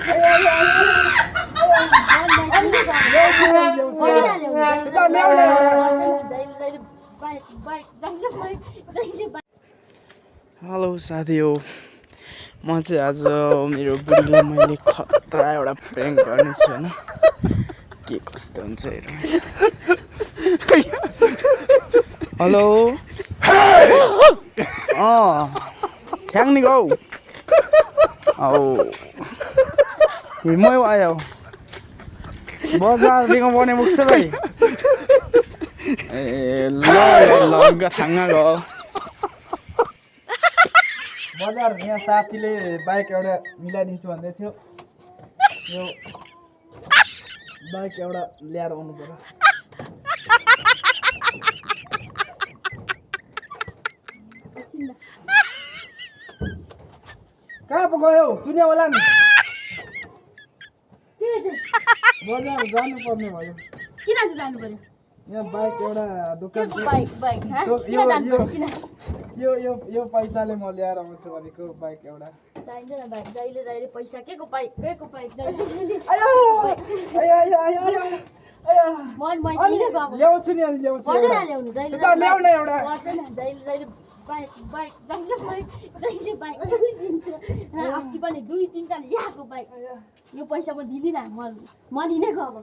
hello साथीहरु म चाहिँ आज मेरो बुढीलाई मैले खतरा एउटा प्र्याङ्क गर्नेछु हैन के कस्तो हुन्छ हेरौँ हेलो ठ्याङ्नी गौ औ हिमो आयो बजार दिगो बने मुक्छ भाइ ए ल थाङ्गा गो बजार यहाँ साथीले बाइक एउटा मिलाइदिन्छु भन्दै थियो यो बाइक एउटा ल्याएर आउनु पर्यो कहाँ पो गयो सुन्यो होला नि बजार जानु पर्ने भयो किन जानु पर्यो यहाँ बाइक एउटा दोकान बाइक यो पैसाले म ल्याएर आउँछु भनेको बाइक एउटा चाहिन्छ न बाइक जहिले पैसा केको बाइक ल्याउँछु नि अलि ल्याउँछु ल्याउने एउटा अस्ति पनि 2-3 टा ल्याएको बाइक यो पैसा म दिदिनँ म लिनै गएको